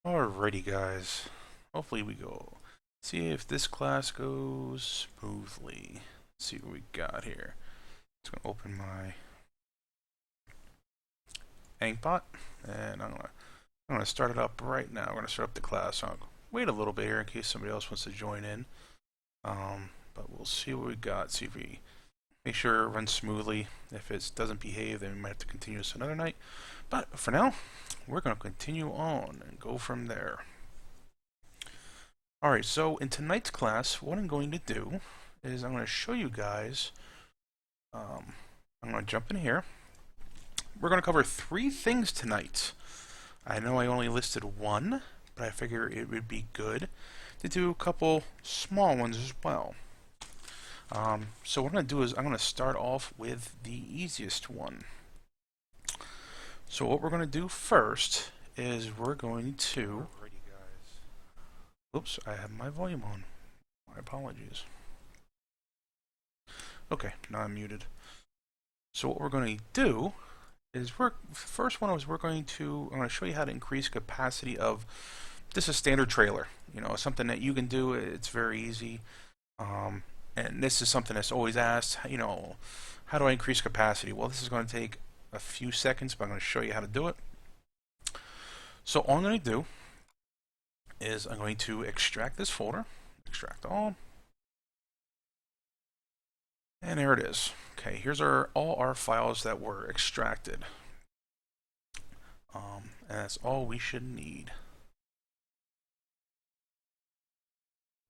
Alrighty guys, hopefully we go. See if this class goes smoothly. Let's see what we got here. Just gonna open my Angbot and I'm gonna start it up right now. I'm gonna start up the class. I'll wait a little bit here in case somebody else wants to join in. But we'll see what we got. See if we make sure it runs smoothly. If it doesn't behave, then we might have to continue this another night. But for now, we're gonna continue on and go from there. Alright, so in tonight's class, what I'm going to do is I'm going to show you guys, I'm going to jump in here. We're going to cover 3 things tonight. I know I only listed one, but I figure it would be good to do a couple small ones as well. So what I'm going to do is I'm going to start off with the easiest one. So what we're going to do first is we're going to... Oops, I have my volume on. My apologies. Okay, now I'm muted. So what we're going to do is first one is I'm going to show you how to increase capacity of, this is standard trailer. You know, something that you can do, it's very easy. And this is something that's always asked, you know, how do I increase capacity? Well, this is going to take a few seconds, but I'm going to show you how to do it. So all I'm going to do is I'm going to extract this folder, extract all, and there it is. Okay, here's all our files that were extracted, and that's all we should need.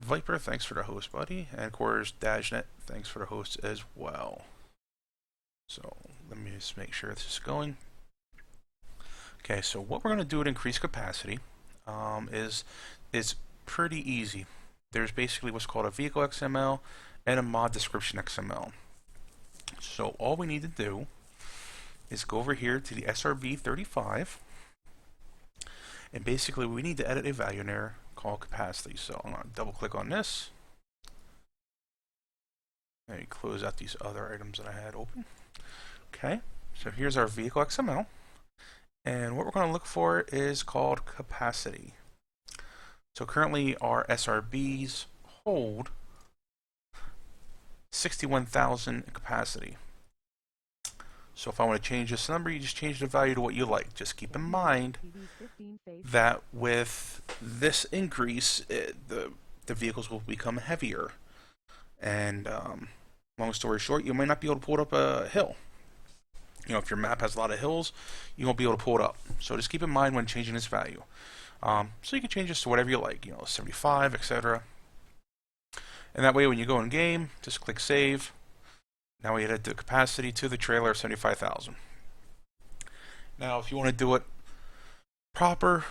Viper, thanks for the host, buddy, and of course Dashnet, thanks for the host as well. So let me just make sure this is going. Okay, so what we're going to do to increase capacity is pretty easy. There's basically what's called a vehicle XML and a mod description XML. So all we need to do is go over here to the SRB35, and basically we need to edit a value in there called capacity. So I'm going to double click on this. Let me close out these other items that I had open. Okay, so here's our vehicle XML, and what we're going to look for is called capacity. So currently our SRBs hold 61,000 in capacity. So if I want to change this number, you just change the value to what you like. Just keep in mind that with this increase, the vehicles will become heavier. And long story short, you might not be able to pull it up a hill. You know, if your map has a lot of hills, you won't be able to pull it up. So just keep in mind when changing this value. So you can change this to whatever you like, you know, 75, etc. And that way when you go in game, just click save. Now we added the capacity to the trailer of 75,000. Now if you want to do it proper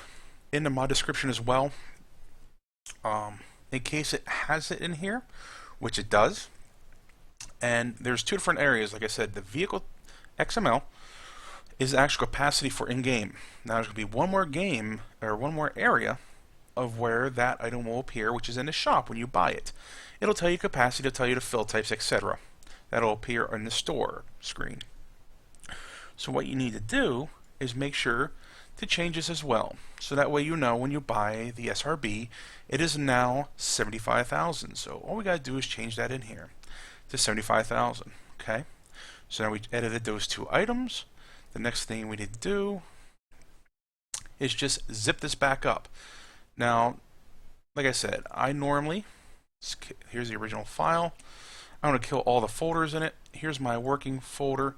in the mod description as well, in case it has it in here, which it does, and there's 2 different areas. Like I said, the vehicle XML is actual capacity for in-game. Now there's going to be one more game, or one more area of where that item will appear, which is in the shop when you buy it. It'll tell you capacity, it'll tell you the fill types, etc. That'll appear on the store screen. So what you need to do is make sure to change this as well. So that way you know when you buy the SRB, it is now 75,000. So all we got to do is change that in here to 75,000. Okay? So now we edited those 2 items. The next thing we need to do is just zip this back up. Now, like I said, I normally, here's the original file. I'm going to kill all the folders in it. Here's my working folder.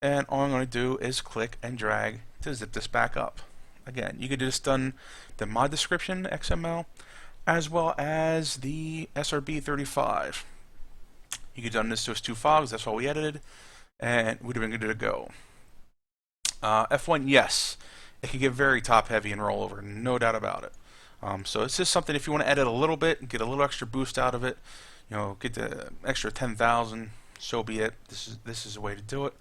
And all I'm going to do is click and drag to zip this back up. Again, you could just done the mod description XML as well as the SRB35. You could have done this to those 2 files. That's all we edited. And we'd have been good to go. F1, yes, it can get very top heavy and roll over, no doubt about it. So it's just something if you want to edit a little bit and get a little extra boost out of it, you know, get the extra 10,000, so be it. This is a way to do it.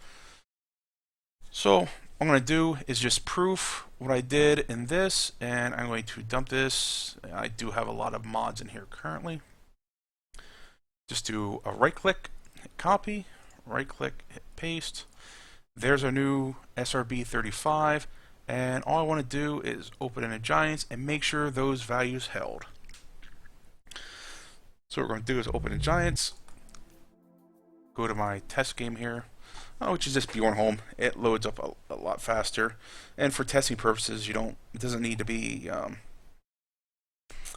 So what I'm going to do is just proof what I did in this, and I'm going to dump this. I do have a lot of mods in here currently. Just do a right click, hit copy, right click, hit paste. There's our new SRB35, And all I want to do is open in a Giants and make sure those values held. So what we're going to do is open in Giants, go to my test game here, which is just Bjornholm. It loads up a lot faster, and for testing purposes, it doesn't need to be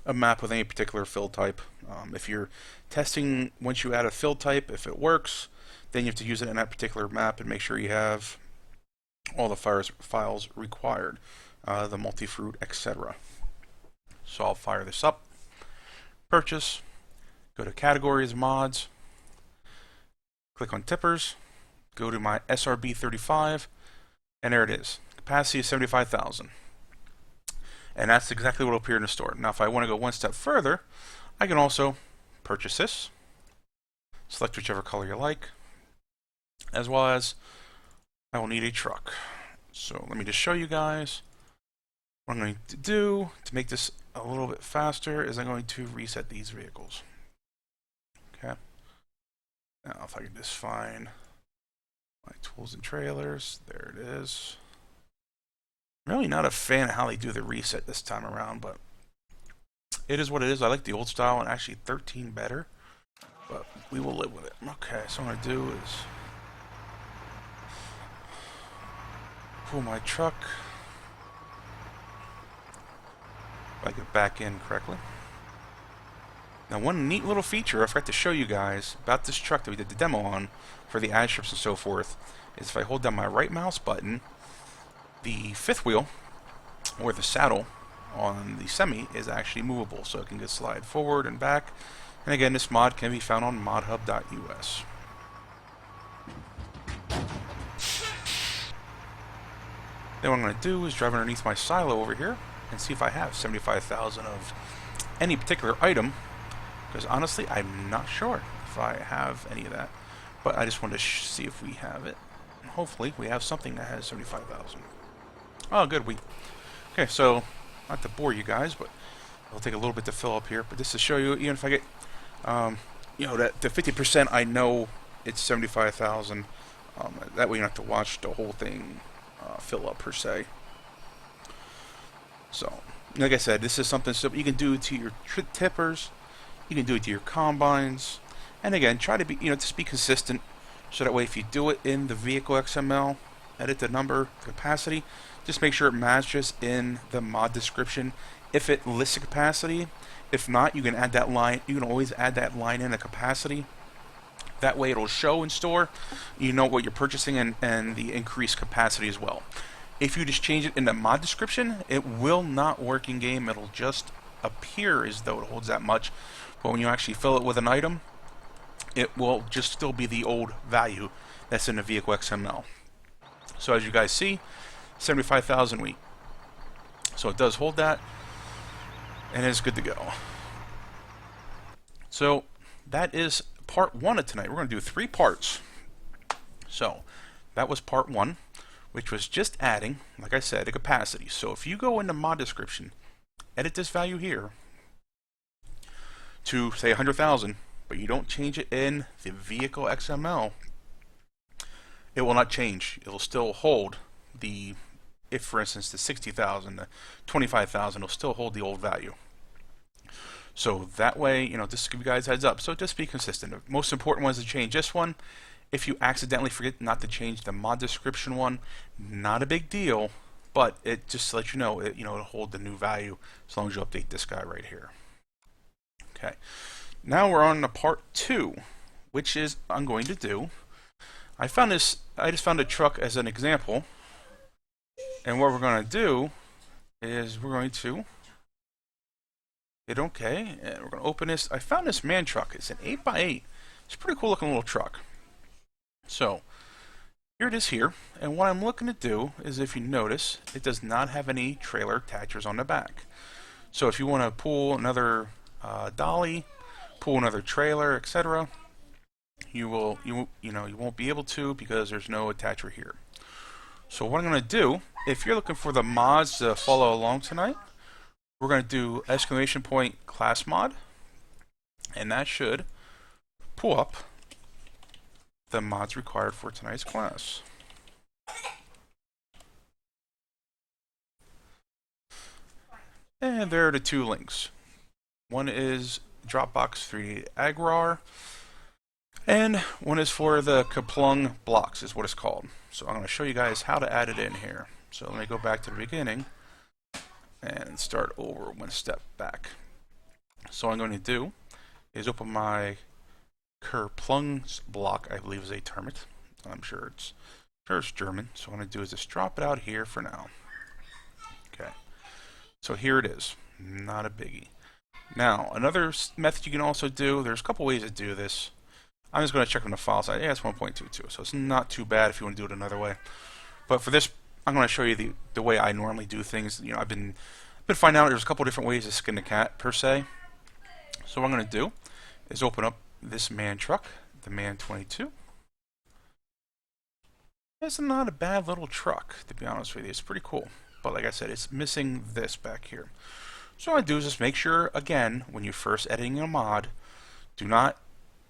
a map with any particular fill type. If you're testing, once you add a fill type, if it works, then you have to use it in that particular map and make sure you have all the files required, the multi-fruit, etc. So I'll fire this up, purchase, go to categories, mods, click on tippers, go to my SRB35, and there it is. Capacity is 75,000. And that's exactly what will appear in the store. Now if I want to go one step further, I can also purchase this, select whichever color you like, as well as I will need a truck. So let me just show you guys what I'm going to do to make this a little bit faster is I'm going to reset these vehicles. Okay. Now if I can just find my tools and trailers, there it is. I'm really not a fan of how they do the reset this time around, but it is what it is. I like the old style and actually 13 better, but we will live with it. Okay, so what I'm going to do is pull my truck, if I get back in correctly. Now one neat little feature I forgot to show you guys about this truck that we did the demo on for the ad strips and so forth is if I hold down my right mouse button, the fifth wheel, or the saddle on the Semi, is actually movable, so it can just slide forward and back. And again, this mod can be found on modhub.us. Then what I'm going to do is drive underneath my silo over here and see if I have 75,000 of any particular item, because honestly, I'm not sure if I have any of that. But I just wanted to see if we have it. And hopefully, we have something that has 75,000. Oh, good. Okay, so not to bore you guys, but it'll take a little bit to fill up here. But just to show you, even if I get, that the 50%, I know it's 75,000. That way, you don't have to watch the whole thing fill up per se. So, like I said, this is something simple you can do to your tippers. You can do it to your combines. And again, try to be, just be consistent. So that way, if you do it in the vehicle XML, edit the number, capacity, just make sure it matches in the mod description. If it lists a capacity, if not, you can add that line. You can always add that line in a capacity. That way, it'll show in store. You know what you're purchasing and the increased capacity as well. If you just change it in the mod description, it will not work in game. It'll just appear as though it holds that much. But when you actually fill it with an item, it will just still be the old value that's in the vehicle XML. So as you guys see, 75,000 wheat. So it does hold that, and it's good to go. So that is part 1 of tonight. We're going to do 3 parts. So that was part 1, which was just adding, like I said, a capacity. So if you go into mod description, edit this value here to say 100,000, but you don't change it in the vehicle XML, it will not change. It will still hold the, if for instance the 60,000, the 25,000 will still hold the old value. So that way, just to give you guys a heads up. So just be consistent. The most important one is to change this one. If you accidentally forget not to change the mod description one, not a big deal, but it just to let you know, it'll hold the new value as long as you update this guy right here. Okay. Now we're on to part 2, which is I'm going to do. I just found a truck as an example, and what we're going to do is we're going to hit OK, and we're going to open this. I found this man truck. It's an 8x8. It's a pretty cool looking little truck. So here it is here, and what I'm looking to do is, if you notice, it does not have any trailer attachers on the back. So if you want to pull another dolly, pull another trailer, etc., you won't be able to because there's no attacher here. So what I'm going to do, if you're looking for the mods to follow along tonight, we're going to do exclamation point class mod, and that should pull up the mods required for tonight's class. And there are the two links. One is Dropbox 3D Agrar, and one is for the Kaplung blocks, is what it's called. So I'm going to show you guys how to add it in here. So let me go back to the beginning and start over one step back. So what I'm going to do is open my Kerplungs block, I believe is a term it. I'm sure it's German. So what I'm going to do is just drop it out here for now. Okay. So here it is. Not a biggie. Now, another method you can also do, there's a couple ways to do this. I'm just going to check on the file size. Yeah, it's 1.22, so it's not too bad if you want to do it another way. But for this, I'm going to show you the way I normally do things. You know, I've been finding out there's a couple different ways to skin the cat, per se. So what I'm going to do is open up this MAN truck, the MAN 22. It's not a bad little truck, to be honest with you. It's pretty cool. But like I said, it's missing this back here. So what I do is just make sure, again, when you're first editing a mod, do not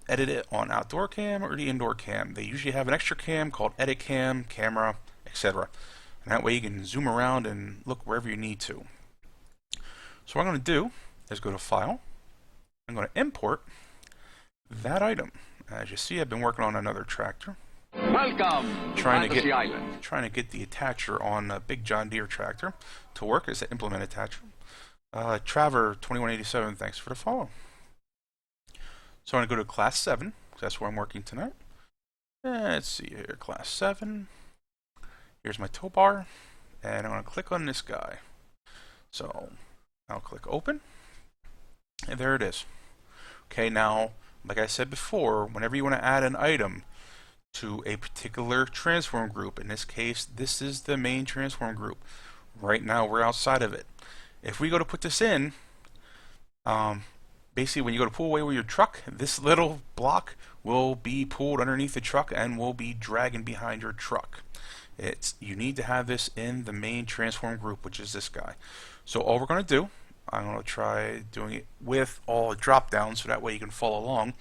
edit it on outdoor cam or the indoor cam. They usually have an extra cam called edit cam, camera, etc. And that way you can zoom around and look wherever you need to. So what I'm going to do is go to File. I'm going to import that item. As you see, I've been working on another tractor. Welcome to Fantasy Island. Trying to get the attacher on a big John Deere tractor to work as an implement attacher. Traver 2187, thanks for the follow. So I'm going to go to Class 7, because that's where I'm working tonight. Let's see here, Class 7. Here's my tow bar, and I'm going to click on this guy. So I'll click Open, and there it is. Okay, now, like I said before, whenever you want to add an item to a particular transform group, in this case, this is the main transform group. Right now, we're outside of it. If we go to put this in, basically when you go to pull away with your truck, this little block will be pulled underneath the truck and will be dragging behind your truck. You need to have this in the main transform group, which is this guy. So all we're going to do, I'm going to try doing it with all the drop downs so that way you can follow along.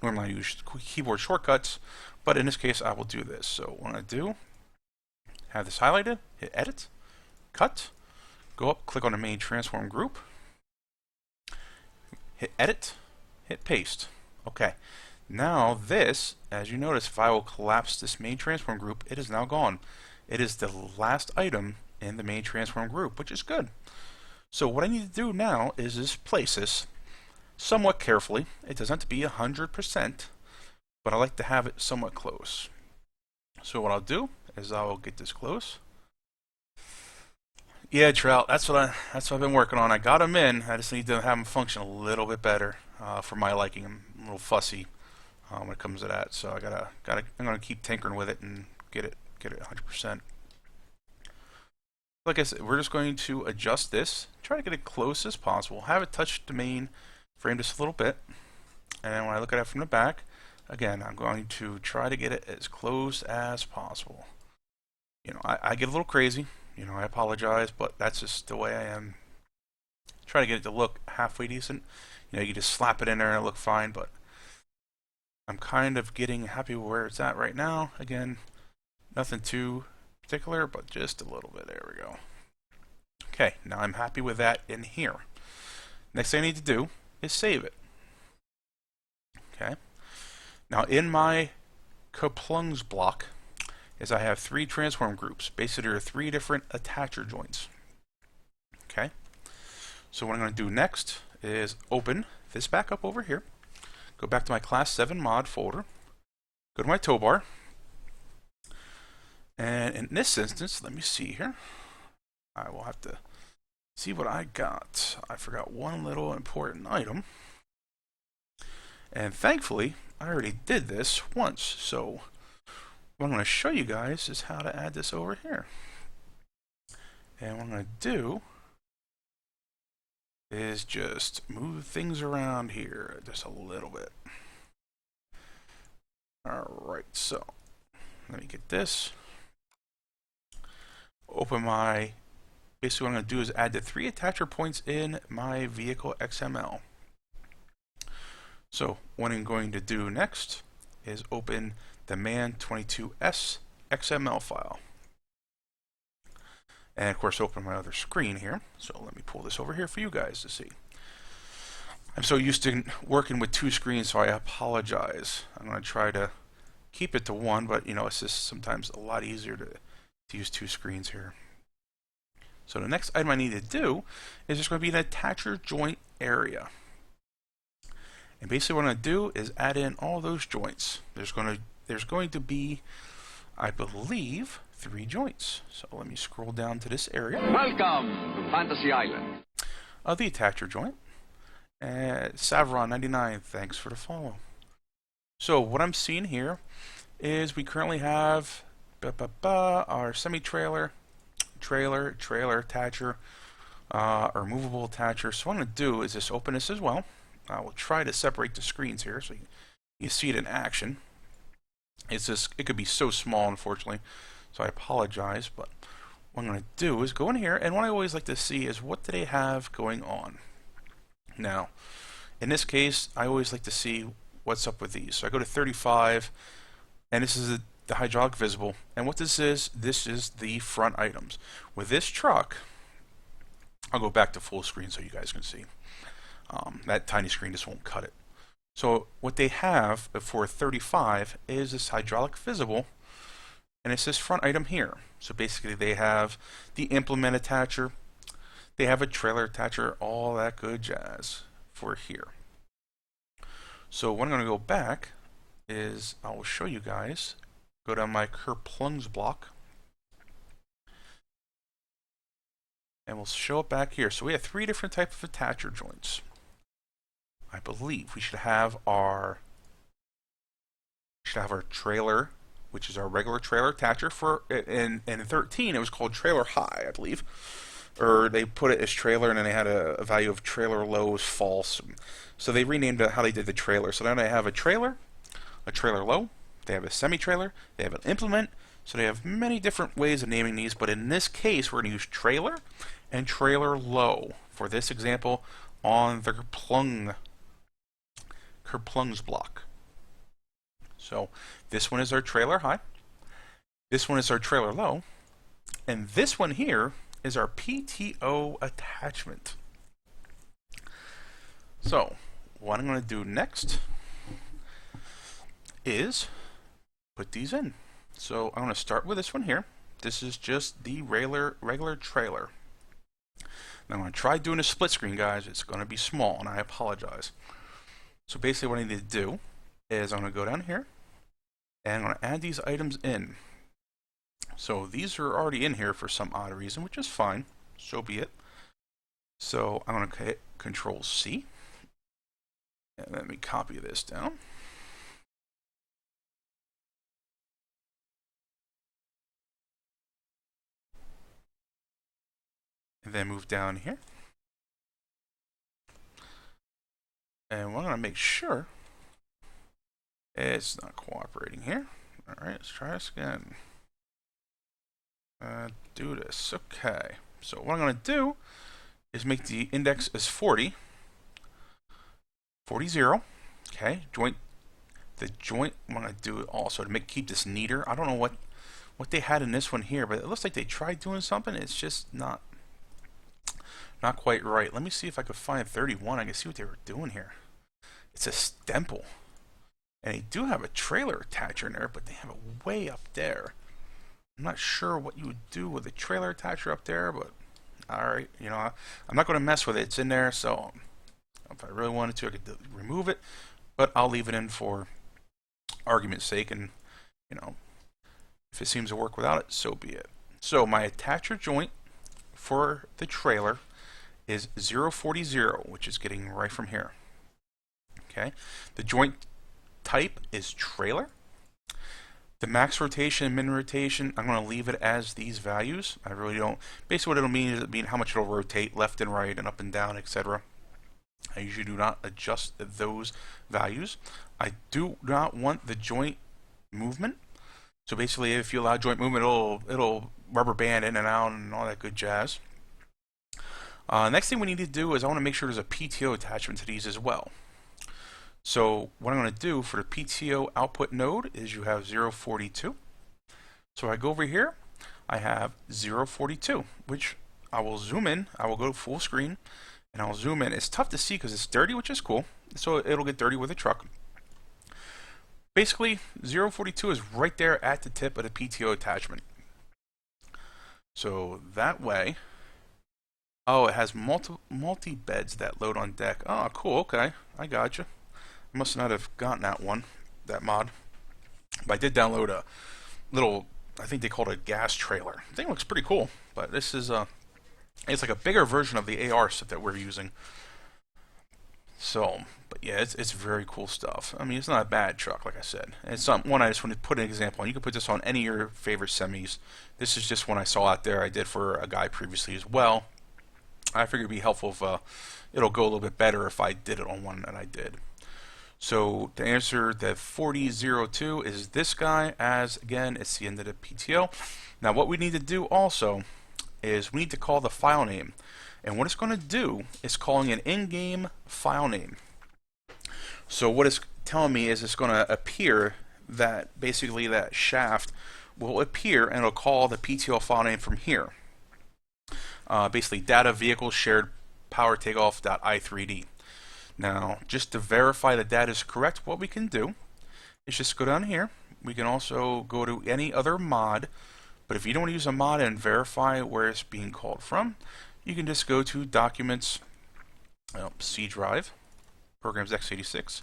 Normally I use keyboard shortcuts, but in this case I will do this. So what I do, have this highlighted, hit edit, cut, go up, click on the main transform group, hit edit, hit paste. Okay, now this, as you notice, if I will collapse this main transform group, it is now gone. It is the last item in the main transform group, which is good. So what I need to do now is just place this somewhat carefully. It doesn't have to be 100%, but I like to have it somewhat close. So what I'll do is I'll get this close. Yeah, Trout, that's what I've been working on. I got them in. I just need to have them function a little bit better for my liking. I'm a little fussy when it comes to that, so I'm gonna keep tinkering with it and get it 100%. Like I said, we're just going to adjust this, try to get it close as possible, have it touch the main frame just a little bit, and then when I look at it from the back, again, I'm going to try to get it as close as possible. You know, I get a little crazy. You know, I apologize, but that's just the way I am. Try to get it to look halfway decent. You know, you can just slap it in there and it'll look fine, but I'm kind of getting happy with where it's at right now. Again, nothing too particular, but just a little bit. There we go. Okay, now I'm happy with that in here. Next thing I need to do is save it. Okay. Now in my Kaplungs block, is I have 3 transform groups. Basically, there are 3 different attacher joints. Okay. So what I'm going to do next is open this back up over here. Go back to my Class 7 mod folder. Go to my tow bar. And in this instance, let me see here. I will have to see what I got. I forgot one little important item. And thankfully, I already did this once. So what I'm going to show you guys is how to add this over here. And what I'm going to do is just move things around here just a little bit. Alright, so let me get this. Open my, basically what I'm going to do is add the 3 attacher points in my vehicle XML. So what I'm going to do next is open the MAN22S XML file. And of course open my other screen here. So let me pull this over here for you guys to see. I'm so used to working with two screens, so I apologize. I'm going to try to keep it to one, but you know, it's just sometimes a lot easier to use two screens here. So the next item I need to do is there's going to be an attacher joint area. And basically what I'm going to do is add in all those joints. There's going to be, I believe, 3 joints. So let me scroll down to this area. Welcome to Fantasy Island. The attacher joint. Savron99, thanks for the follow. So what I'm seeing here is we currently have our semi-trailer, trailer attacher, or movable attacher. So what I'm going to do is just open this as well. I will try to separate the screens here so you see it in action. It's just, it could be so small, unfortunately, so I apologize, but what I'm going to do is go in here, and what I always like to see is what do they have going on. Now, in this case, I always like to see what's up with these. So I go to 35, and this is the hydraulic visible, and what this is the front items. With this truck, I'll go back to full screen so you guys can see. That tiny screen just won't cut it. So what they have for 35 is this hydraulic visible, and it's this front item here. So basically they have the implement attacher, they have a trailer attacher, all that good jazz for here. So what I'm going to go back is I will show you guys, go down my Kerplungs block, and we'll show it back here. So we have 3 different types of attacher joints. I believe we should have our trailer, which is our regular trailer attacher. For in 13 it was called trailer high, I believe, or they put it as trailer and then they had a value of trailer low is false, so they renamed it how they did the trailer. So now they have a trailer low, they have a semi-trailer, they have an implement. So they have many different ways of naming these, but in this case we're going to use trailer and trailer low for this example on the Kerplungs block. So this one is our trailer high, this one is our trailer low, and this one here is our PTO attachment. So what I'm going to do next is put these in. So I'm going to start with this one here. This is just the regular trailer. Now I'm going to try doing a split screen, guys. It's going to be small, and I apologize. So basically what I need to do is I'm going to go down here, and I'm going to add these items in. So these are already in here for some odd reason, which is fine. So be it. So I'm going to hit Control C, and let me copy this down. And then move down here. And we're going to make sure it's not cooperating here. Alright, let's try this again. Do this. Okay. So what I'm going to do is make the index as 40. 40. Okay. The joint, I'm going to do it also to keep this neater. I don't know what they had in this one here, but it looks like they tried doing something. It's just not quite right. Let me see if I could find 31. I can see what they were doing here. It's a stemple. And they do have a trailer attacher in there, but they have it way up there. I'm not sure what you would do with a trailer attacher up there, but alright, you know, I'm not going to mess with it. It's in there, so if I really wanted to, I could remove it, but I'll leave it in for argument's sake, and, you know, if it seems to work without it, so be it. So my attacher joint for the trailer is 040, which is getting right from here. Okay, the joint type is trailer. The max rotation and min rotation, I'm going to leave it as these values. I really don't. Basically what it'll mean is how much it'll rotate left and right and up and down, etc. I usually do not adjust those values. I do not want the joint movement. So basically if you allow joint movement, it'll rubber band in and out and all that good jazz. Next thing we need to do is I want to make sure there's a PTO attachment to these as well. So what I'm going to do for the PTO output node is you have 042. So I go over here, I have 042, which I will zoom in. I will go full screen, and I'll zoom in. It's tough to see because it's dirty, which is cool. So it'll get dirty with a truck. Basically, 042 is right there at the tip of the PTO attachment. So that way, oh, it has multi-beds that load on deck. Oh, cool, okay, I gotcha. I must not have gotten that one, that mod. But I did download a little, I think they called it a gas trailer. The thing looks pretty cool, but this is it's like a bigger version of the AR set that we're using. So, but yeah, it's very cool stuff. I mean, it's not a bad truck, like I said. And it's one I just want to put an example on. You can put this on any of your favorite semis. This is just one I saw out there. I did for a guy previously as well. I figured it'd be helpful if it'll go a little bit better if I did it on one that I did. So to answer the 4002 is this guy, as again, it's the end of the PTO. Now what we need to do also is we need to call the file name. And what it's going to do is calling an in-game file name. So what it's telling me is it's going to appear that basically that shaft will appear and it'll call the PTO file name from here. Basically data vehicle shared power takeoff.i3d. Now, just to verify the data is correct, what we can do is just go down here. We can also go to any other mod, but if you don't want to use a mod and verify where it's being called from, you can just go to Documents, C drive, Programs x86,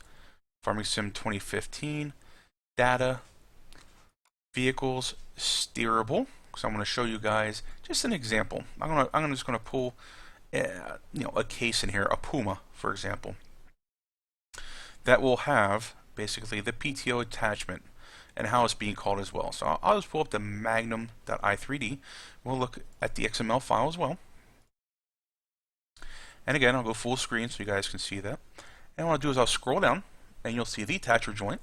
Farming Sim 2015, Data, Vehicles, Steerable. So I'm going to show you guys just an example. I'm just going to pull a case in here, a Puma, for example, that will have basically the PTO attachment and how it's being called as well. So I'll just pull up the magnum.i3d. We'll look at the XML file as well. And again, I'll go full screen so you guys can see that. And what I'll do is I'll scroll down and you'll see the attacher joint.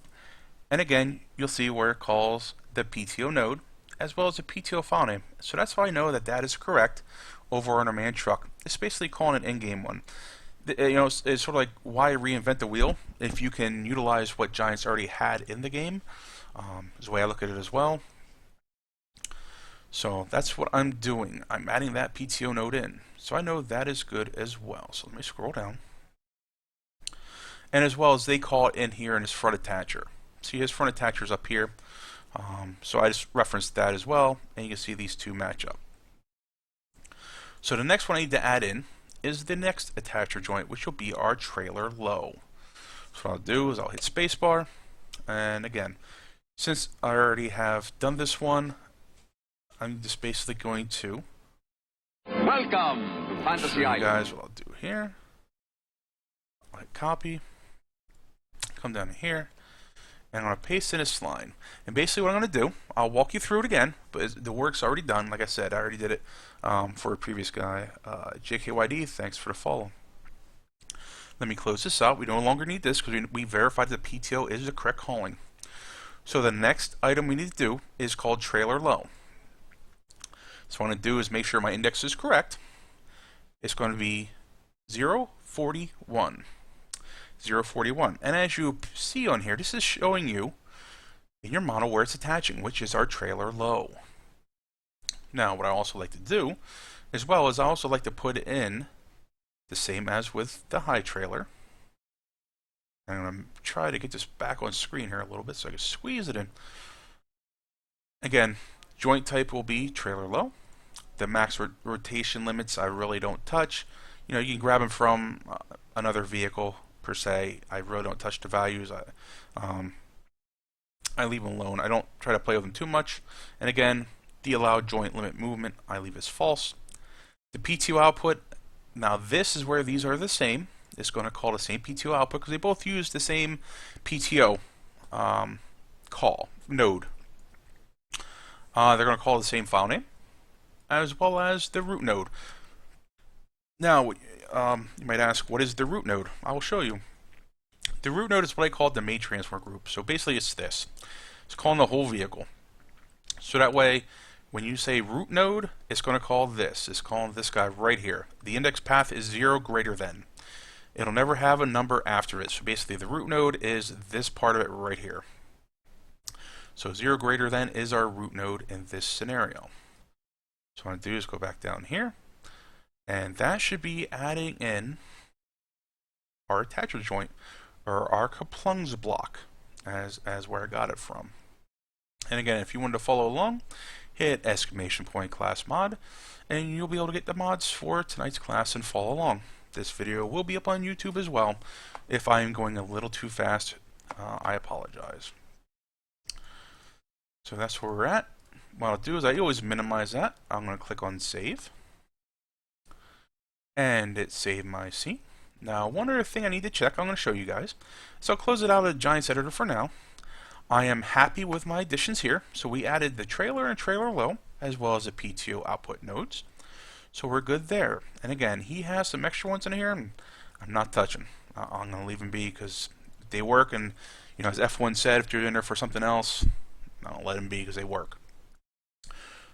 And again, you'll see where it calls the PTO node as well as the PTO file name. So that's how I know that that is correct over on our main truck. It's basically calling an in-game one. It's sort of like, why reinvent the wheel if you can utilize what Giants already had in the game, is the way I look at it as well. So that's what I'm doing. I'm adding that PTO node in. So I know that is good as well. So let me scroll down. And as well as they call it in here in his front attacher. See, his front attacher is up here. So I just referenced that as well, and you can see these two match up. So the next one I need to add in is the next attacher joint, which will be our trailer low. So what I'll do is I'll hit spacebar, and again, since I already have done this one, I'm just basically going to Welcome to Fantasy show you Island. guys what I'll do here. I'll hit copy, come down here, and I'm going to paste in this line. And basically what I'm going to do, I'll walk you through it again, but the work's already done. Like I said, I already did it for a previous guy. JKYD, thanks for the follow. Let me close this out. We no longer need this because we verified that the PTO is the correct calling. So the next item we need to do is called trailer low. So what I'm going to do is make sure my index is correct. It's going to be 041. 041. And as you see on here, this is showing you in your model where it's attaching, which is our trailer low. Now, what I also like to do, as well, is I also like to put in the same as with the high trailer. I'm going to try to get this back on screen here a little bit so I can squeeze it in. Again, joint type will be trailer low. The max rotation limits I really don't touch. You know, you can grab them from another vehicle per se. I really don't touch the values. I leave them alone. I don't try to play with them too much. And again, the allowed joint limit movement I leave as false. The PTO output, now this is where these are the same. It's going to call the same PTO output because they both use the same PTO call node. They're going to call the same file name as well as the root node. Now, you might ask, what is the root node? I will show you. The root node is what I call the main transfer group. So basically it's this. It's calling the whole vehicle. So that way, when you say root node, it's going to call this. It's calling this guy right here. The index path is 0 greater than. It'll never have a number after it. So basically the root node is this part of it right here. So 0 greater than is our root node in this scenario. So what I'm going to do is go back down here, and that should be adding in our attachment joint, or our kaplungs block, as where I got it from. And again, if you wanted to follow along, hit !class mod, and you'll be able to get the mods for tonight's class and follow along. This video will be up on YouTube as well. If I am going a little too fast, I apologize. So that's where we're at. What I'll do is I always minimize that. I'm going to click on save. And it saved my scene. Now, one other thing I need to check, I'm going to show you guys. So I'll close it out of the Giants editor for now. I am happy with my additions here. So we added the trailer and trailer low, as well as the PTO output nodes. So we're good there. And again, he has some extra ones in here, and I'm not touching. I'm going to leave them be because they work, and you know, as F1 said, if you're in there for something else, I'll let them be because they work.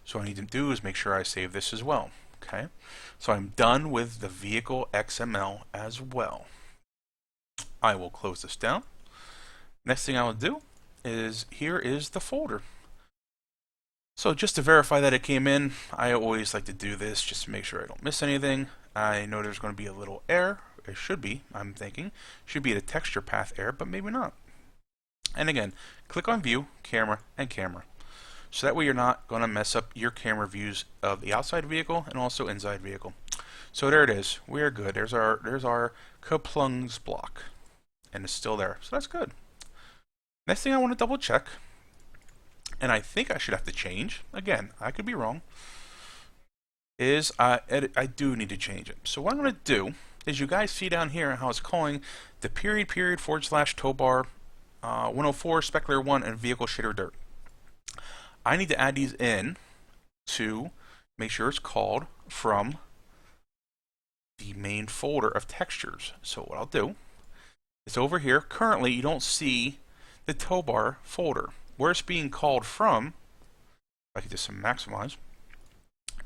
So what I need to do is make sure I save this as well. Okay, so I'm done with the vehicle XML as well. I will close this down. Next thing I will do is, here is the folder. So just to verify that it came in, I always like to do this just to make sure I don't miss anything. I know there's going to be a little error. It should be, I'm thinking. Should be the texture path error, but maybe not. And again, click on View, Camera, and Camera. So that way you're not going to mess up your camera views of the outside vehicle and also inside vehicle. So there it is. We are good. There's our kaplungs block. And it's still there. So that's good. Next thing I want to double check, and I think I should have to change, again, I could be wrong, is I do need to change it. So what I'm going to do is, you guys see down here how it's calling the // towbar 104 specular 1 and vehicle shader dirt. I need to add these in to make sure it's called from the main folder of textures. So what I'll do is, over here, currently you don't see the towbar folder. Where it's being called from, if I could just maximize,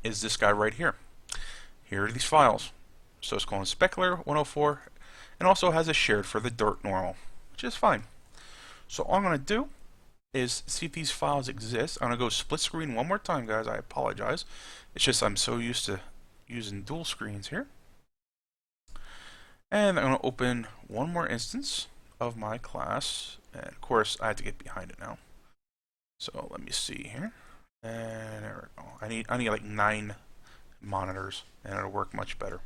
is this guy right here. Here are these files. So it's called specular 104, and also has a shared for the dirt normal, which is fine. So all I'm going to do is see if these files exist. I'm going to go split screen one more time, guys. I apologize. It's just I'm so used to using dual screens here. And I'm going to open one more instance of my class. And of course, I have to get behind it now. So let me see here. And there we go. I need like 9 monitors, and it'll work much better.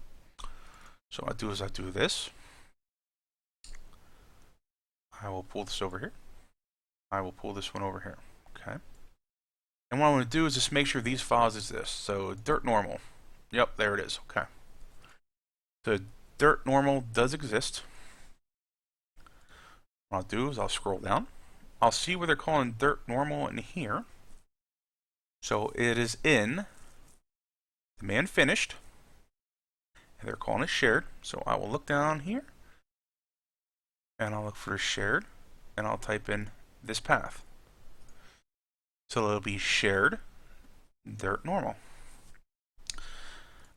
So what I do is I do this. I will pull this over here. I will pull this one over here. Okay. And what I want to do is just make sure these files exist. So dirt normal. Yep, there it is. Okay. The dirt normal does exist. What I'll do is I'll scroll down. I'll see where they're calling dirt normal in here. So it is in command finished. And they're calling it shared. So I will look down here. And I'll look for shared. And I'll type in this path. So it'll be shared dirt normal.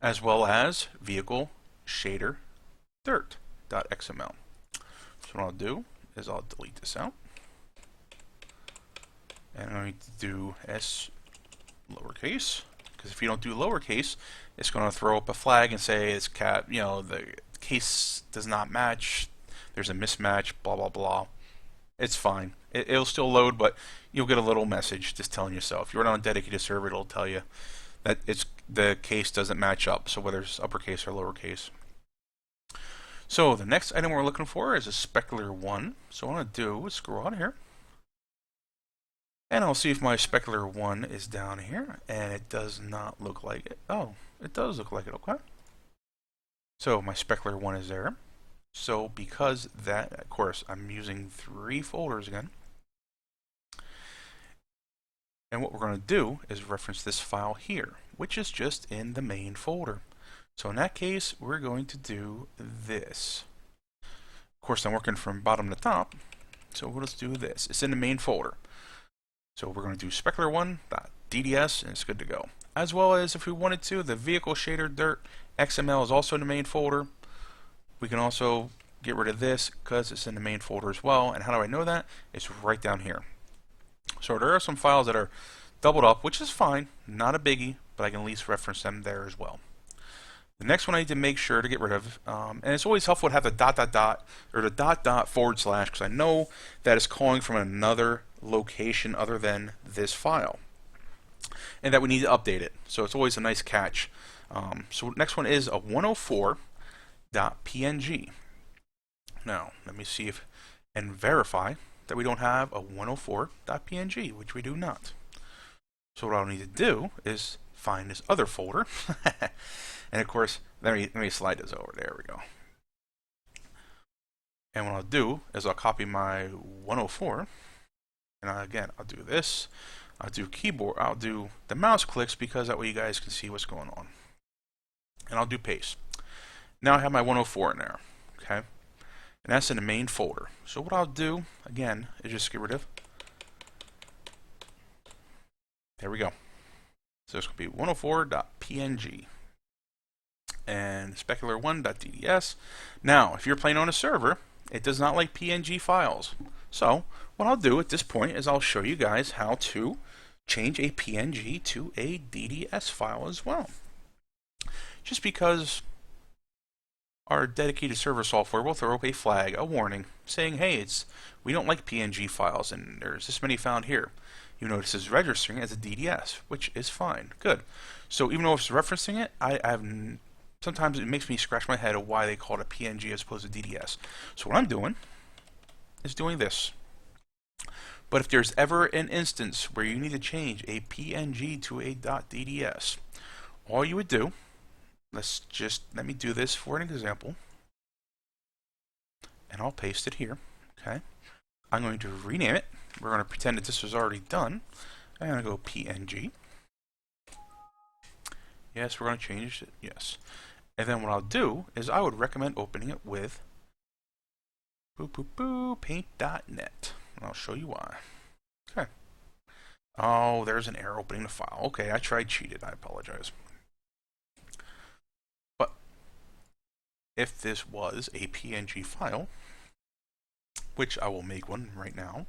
As well as vehicle shader dirt.xml. So what I'll do is I'll delete this out. And I'm going to do S lowercase, because if you don't do lowercase, it's going to throw up a flag and say it's the case does not match, there's a mismatch, blah blah blah. It's fine. It'll still load, but you'll get a little message just telling you so. If you're on a dedicated server, it'll tell you that the case doesn't match up, so whether it's uppercase or lowercase. So the next item we're looking for is a specular 1. So what I'm going to do is scroll out here. And I'll see if my specular 1 is down here, and it does not look like it. Oh, it does look like it, okay. So my specular 1 is there. So because that, of course, I'm using 3 folders again. And what we're going to do is reference this file here, which is just in the main folder. So in that case, we're going to do this. Of course, I'm working from bottom to top, so let's do this. It's in the main folder. So we're going to do specular1.dds, and it's good to go. As well as, if we wanted to, the vehicle shader dirt XML is also in the main folder. We can also get rid of this because it's in the main folder as well. And how do I know that? It's right down here. So there are some files that are doubled up, which is fine, not a biggie, but I can at least reference them there as well. The next one I need to make sure to get rid of, and it's always helpful to have the dot dot dot or the dot dot forward slash, because I know that it's calling from another location other than this file, and that we need to update it. So it's always a nice catch. So next one is a 104.png. Now let me see if and verify that we don't have a 104.png, which we do not. So what I'll need to do is find this other folder. And of course, let me slide this over. There we go. And what I'll do is I'll copy my 104. And again, I'll do this. I'll do keyboard. I'll do the mouse clicks because that way you guys can see what's going on. And I'll do paste. Now I have my 104 in there. Okay. And that's in the main folder. So what I'll do, again, is just get rid of. There we go. So it's going to be 104.png. And specular1.dds. Now, if you're playing on a server, it does not like PNG files. So, what I'll do at this point is I'll show you guys how to change a PNG to a DDS file as well. Just because our dedicated server software will throw up a flag, a warning, saying, hey, we don't like PNG files, and there's this many found here. You notice it's registering as a DDS, which is fine. Good. So even though it's referencing it, sometimes it makes me scratch my head of why they call it a PNG as opposed to DDS. So what I'm doing is doing this. But if there's ever an instance where you need to change a PNG to a .dds, all you would do, let me do this for an example, and I'll paste it here. Okay, I'm going to rename it. We're going to pretend that this was already done. I'm going to go PNG. Yes, we're going to change it. Yes. And then what I'll do is I would recommend opening it with paint.net. And I'll show you why. Okay. Oh, there's an error opening the file. Okay, I tried cheated. I apologize. But if this was a PNG file, which I will make one right now,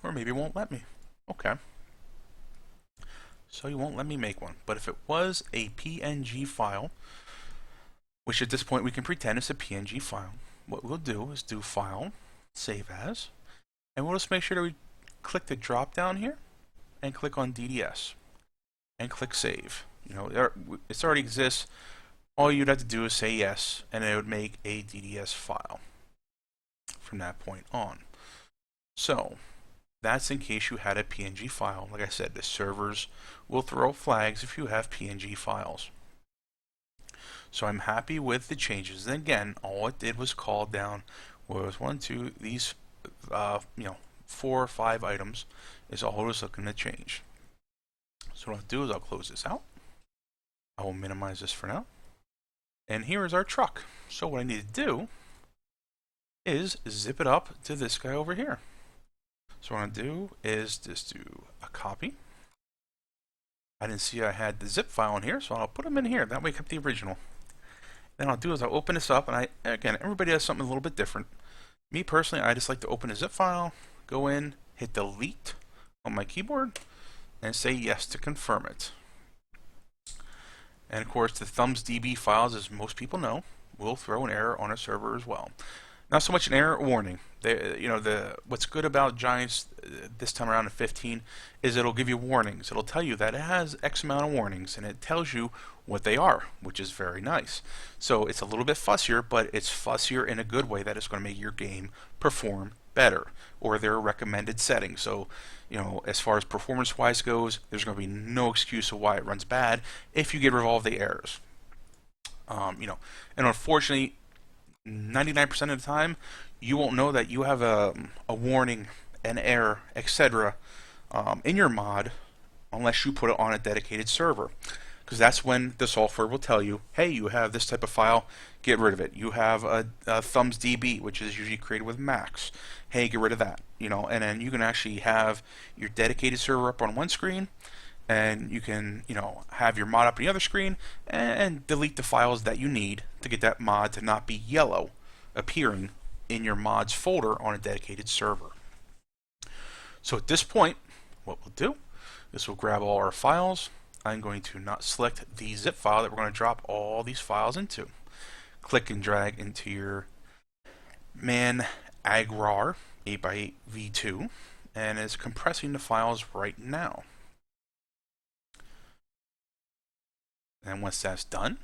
or maybe it won't let me. Okay. So you won't let me make one. But if it was a PNG file, which at this point we can pretend it's a PNG file, what we'll do is do File, Save As, and we'll just make sure that we click the drop down here and click on DDS and click Save. You know, it already exists. All you'd have to do is say yes, and it would make a DDS file from that point on. So that's in case you had a PNG file. Like I said, the servers will throw flags if you have PNG files. So I'm happy with the changes. And again, all it did was call down was these 4 or 5 items is all it was looking to change. So what I'll do is I'll close this out. I will minimize this for now. And here is our truck. So what I need to do is zip it up to this guy over here. So what I'm going to do is just do a copy. I didn't see I had the zip file in here, so I'll put them in here. That way I kept the original. Then I'll do is I'll open this up, and again, everybody has something a little bit different. Me personally, I just like to open a zip file, go in, hit delete on my keyboard, and say yes to confirm it. And of course, the thumbsdb files, as most people know, will throw an error on a server as well. Not so much an error, warning. What's good about Giants this time around in 15 is it'll give you warnings. It'll tell you that it has X amount of warnings, and it tells you what they are, which is very nice. So it's a little bit fussier, but it's fussier in a good way that it's going to make your game perform better, or their recommended settings. So, as far as performance-wise goes, there's going to be no excuse of why it runs bad if you get rid of all the errors. And unfortunately, 99% of the time, you won't know that you have a warning, an error, etc. In your mod unless you put it on a dedicated server. Because that's when the software will tell you, hey, you have this type of file, get rid of it. You have a thumbsdb, which is usually created with Macs. Hey, get rid of that. And then you can actually have your dedicated server up on one screen, and you can, have your mod up on the other screen, and delete the files that you need to get that mod to not be yellow appearing in your mods folder on a dedicated server. So at this point, what we'll do This will grab all our files. I'm going to not select the zip file that we're going to drop all these files into. Click and drag into your man agrar 8x8 v2, and it's compressing the files right now. And once that's done,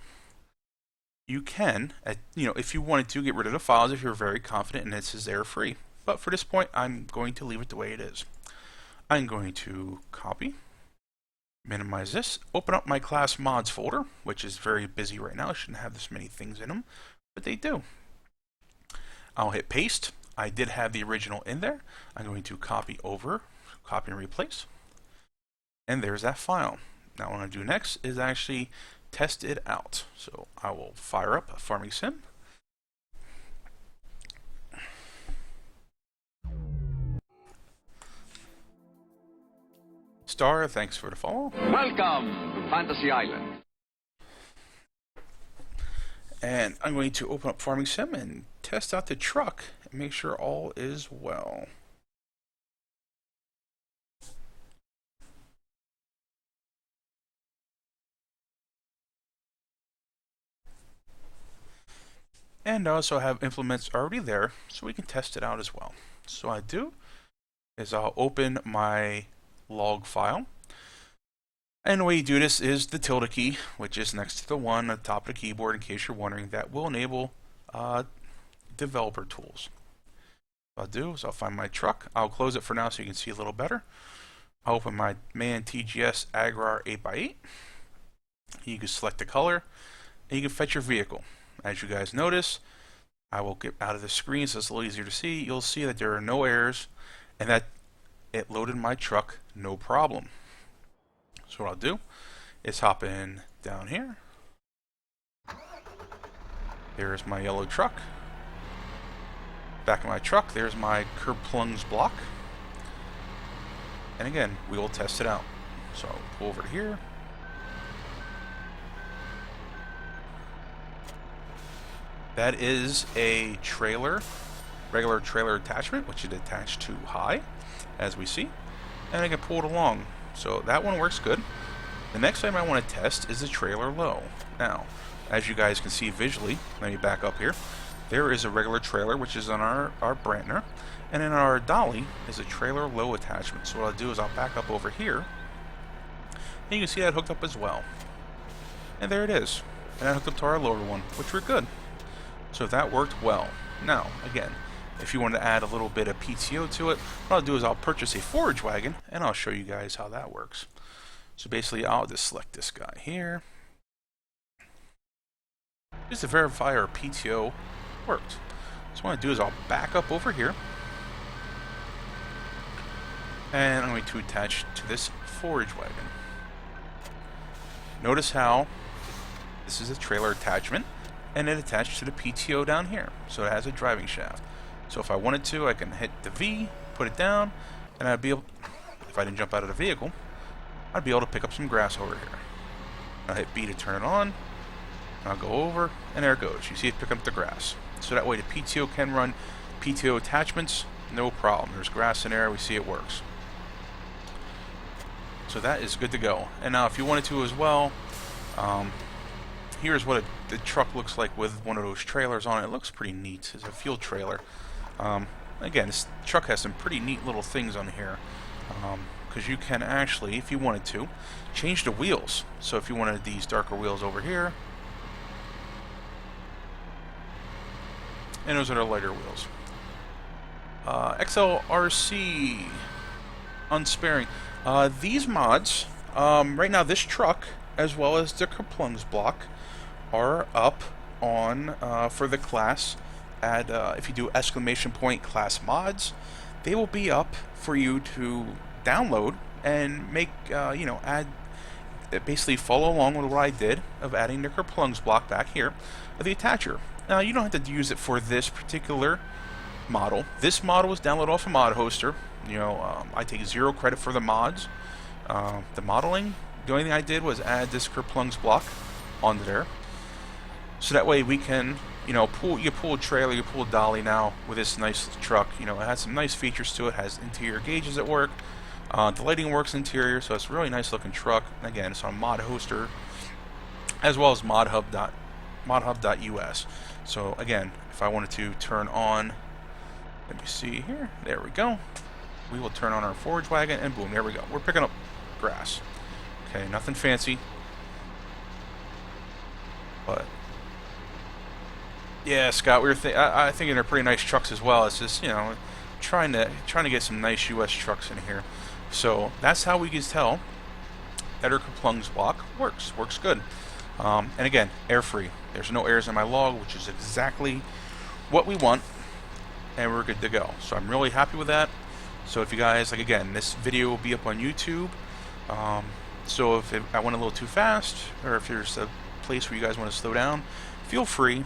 you can, if you wanted to, get rid of the files if you're very confident and this is error-free. But for this point, I'm going to leave it the way it is. I'm going to copy, minimize this, open up my class mods folder, which is very busy right now. It shouldn't have this many things in them, but they do. I'll hit paste. I did have the original in there. I'm going to copy over, copy and replace, and there's that file. Now what I'm going to do next is actually test it out. So I will fire up a Farming Sim. Star, thanks for the follow. Welcome to Fantasy Island. And I'm going to open up Farming Sim and test out the truck and make sure all is well. And I also have implements already there, so we can test it out as well. So what I do is I'll open my log file. And the way you do this is the tilde key, which is next to the 1 at the top of the keyboard, in case you're wondering. That will enable developer tools. What I'll do is I'll find my truck. I'll close it for now so you can see a little better. I'll open my MAN TGS Agrar 8x8. You can select the color, and you can fetch your vehicle. As you guys notice, I will get out of the screen so it's a little easier to see. You'll see that there are no errors and that it loaded my truck no problem. So what I'll do is hop in down here. There's my yellow truck. Back of my truck, there's my Kerplungs block. And again, we will test it out. So I'll pull over to here. That is a trailer, regular trailer attachment, which is attached to high, as we see, and I can pull it along. So that one works good. The next item I want to test is the trailer low. Now, as you guys can see visually, let me back up here. There is a regular trailer, which is on our Brantner, and in our dolly is a trailer low attachment. So what I'll do is I'll back up over here, and you can see that hooked up as well. And there it is. And that hooked up to our lower one, which we're good. So that worked well. Now, again, if you want to add a little bit of PTO to it, what I'll do is I'll purchase a forage wagon, and I'll show you guys how that works. So basically, I'll just select this guy here, just to verify our PTO worked. So what I do is I'll back up over here, and I'm going to attach to this forage wagon. Notice how this is a trailer attachment, and it attached to the PTO down here, so it has a driving shaft. So if I wanted to, I can hit the V, put it down, and I'd be able, if I didn't jump out of the vehicle, I'd be able to pick up some grass over here. I'll hit B to turn it on, I'll go over, and there it goes. You see it picking up the grass. So that way the PTO can run PTO attachments, no problem. There's grass in there, we see it works. So that is good to go. And now if you wanted to as well, here's what the truck looks like with one of those trailers on it. It looks pretty neat. It's a fuel trailer. Again, this truck has some pretty neat little things on here. Because you can actually, if you wanted to, change the wheels. So if you wanted these darker wheels over here, and those are the lighter wheels. XLRC Unsparing. These mods, right now this truck, as well as the Kerplungs block, are up on for the class. If you do ! class mods, they will be up for you to download and make add, basically follow along with what I did of adding the Kerplungs block back here of the attacher. Now you don't have to use it for this particular model. This model was downloaded off a mod hoster. I take 0 credit for the mods. The modeling, the only thing I did was add this Kerplungs block onto there. So that way we can, you pull a trailer, you pull a dolly now with this nice truck. It has some nice features to it. Has interior gauges at work. The lighting works interior, so it's a really nice looking truck. Again, it's on Mod Hoster as well as modhub.us. So again, if I wanted to turn on, let me see here, there we go. We will turn on our forage wagon and boom, there we go. We're picking up grass. Okay, nothing fancy. But yeah, Scott, we were I think they're pretty nice trucks as well. It's just, you know, trying to get some nice US trucks in here. So that's how we can tell that our Kaplung's block works good. And again, air free. There's no errors in my log, which is exactly what we want, and we're good to go. So I'm really happy with that. So if you guys, like, again, this video will be up on YouTube. So if I went a little too fast, or if there's a place where you guys want to slow down, feel free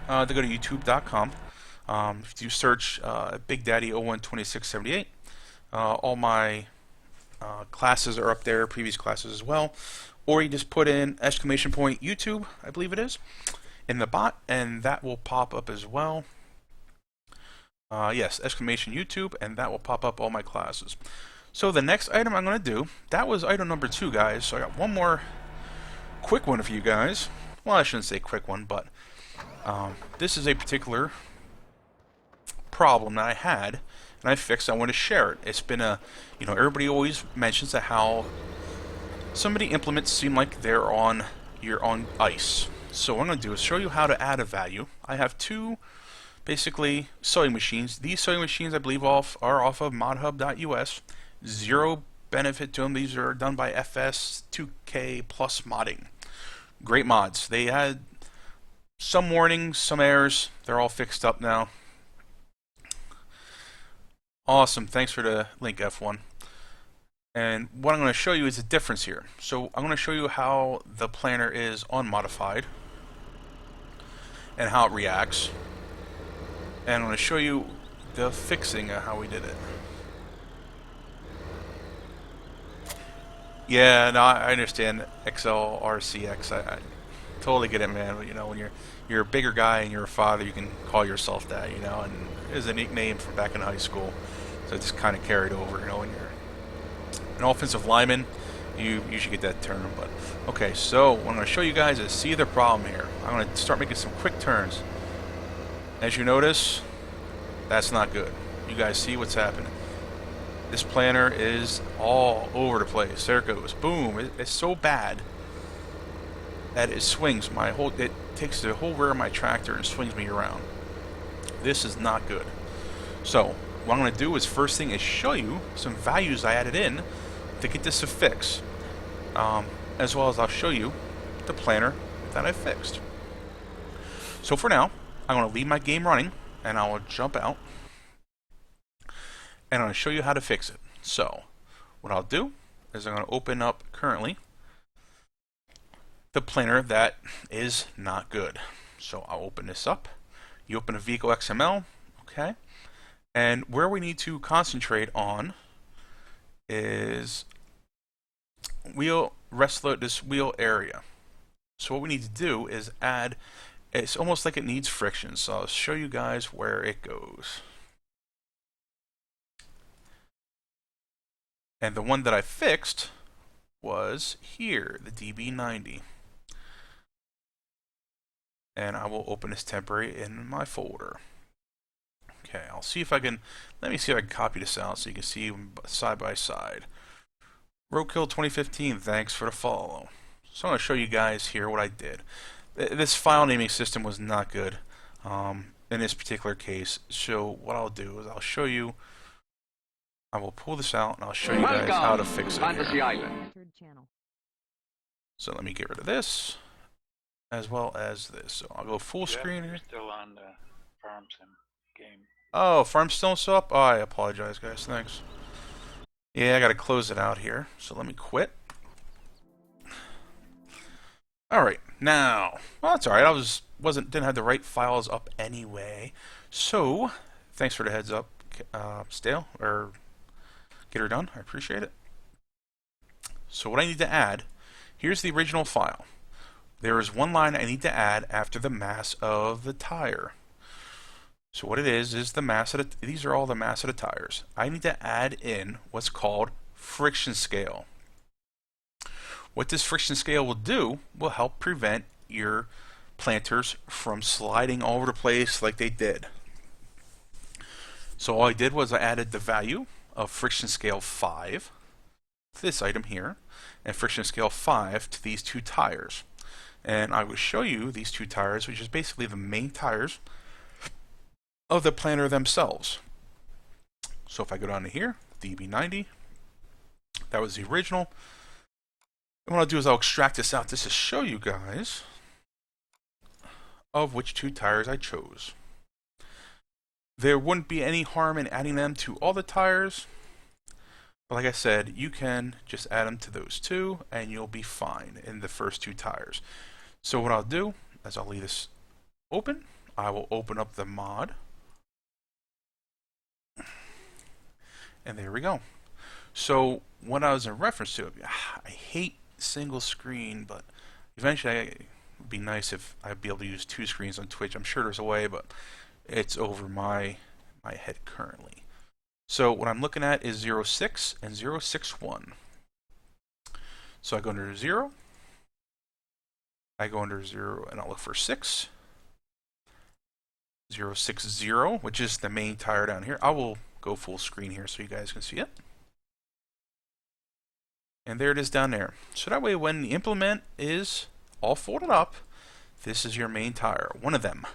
to go to youtube.com. If you search Big Daddy 012678, all my classes are up there, previous classes as well. Or you just put in !YouTube, I believe it is, in the bot, and that will pop up as well. Yes, !YouTube, and that will pop up all my classes. So the next item I'm going to do, that was item number 2, guys. So I got one more quick one for you guys. Well, I shouldn't say quick one, but this is a particular problem that I had, and I fixed. I want to share it. It's been a, you know, everybody always mentions that how some of the implements seem like you're on ice. So what I'm going to do is show you how to add a value. I have 2 basically sewing machines. These sewing machines, I believe, are off of modhub.us. Zero benefit to them. These are done by FS2K Plus Modding. Great mods. They had some warnings, some errors. They're all fixed up now. Awesome. Thanks for the link, F1. And what I'm going to show you is the difference here. So I'm going to show you how the planner is unmodified and how it reacts. And I'm going to show you the fixing of how we did it. Yeah, no, I understand XLRCX. I totally get it, man. You know, when you're a bigger guy and you're a father, you can call yourself that, you know, and it's a nickname from back in high school. So it just kind of carried over, you know, when you're an offensive lineman, you should get that term. But okay, so what I'm going to show you guys is see the problem here. I'm going to start making some quick turns. As you notice, that's not good. You guys see what's happening. This planner is all over the place. There it goes. Boom. It's so bad that it swings it takes the whole rear of my tractor and swings me around. This is not good. So what I'm going to do is first thing is show you some values I added in to get this to fix, as well as I'll show you the planner that I fixed. So for now, I'm going to leave my game running, and I will jump out, and I'm going to show you how to fix it. So what I'll do is I'm going to open up currently the planner that is not good. So I'll open this up. You open a vehicle XML, okay? And where we need to concentrate on is this wheel area. So what we need to do is add, it's almost like it needs friction. So I'll show you guys where it goes. And the one that I fixed was here, the DB90. And I will open this temporary in my folder. Okay, I'll see if I can, let me see if I can copy this out so you can see them side by side. Roadkill 2015, thanks for the follow. So I'm going to show you guys here what I did. This file naming system was not good in this particular case. So what I'll do is I'll show you, I will pull this out and I'll show you guys how to fix it Fantasy here. Island. So let me get rid of this as well as this. So I'll go full screen here. Still on the farm sim game. Oh, farm's still up? Oh, I apologize, guys. Thanks. Yeah, I gotta close it out here. So let me quit. Alright, now. Well, that's alright. Didn't have the right files up anyway. So, thanks for the heads up, Stale, or Get Her Done. I appreciate it. So what I need to add, here's the original file. There is one line I need to add after the mass of the tire. So what it is the mass of these are all the mass of the tires. I need to add in what's called friction scale. What this friction scale will do will help prevent your planters from sliding all over the place like they did. So all I did was I added the value of friction scale 5 to this item here, and friction scale 5 to these two tires. And I will show you these two tires, which is basically the main tires of the planter themselves. So if I go down to here, DB90, that was the original. And what I'll do is I'll extract this out just to show you guys of which two tires I chose. There wouldn't be any harm in adding them to all the tires, but like I said, you can just add them to those two and you'll be fine in the first two tires. So what I'll do is I'll leave this open. I will open up the mod. And there we go. So what I was in reference to, I hate single screen, but eventually it would be nice if I'd be able to use two screens on Twitch. I'm sure there's a way, but it's over my head currently. So what I'm looking at is 06 and 061. So I go under 0. I go under 0 and I'll look for 6. 060, which is the main tire down here. I will go full screen here so you guys can see it. And there it is down there. So that way when the implement is all folded up, this is your main tire, one of them.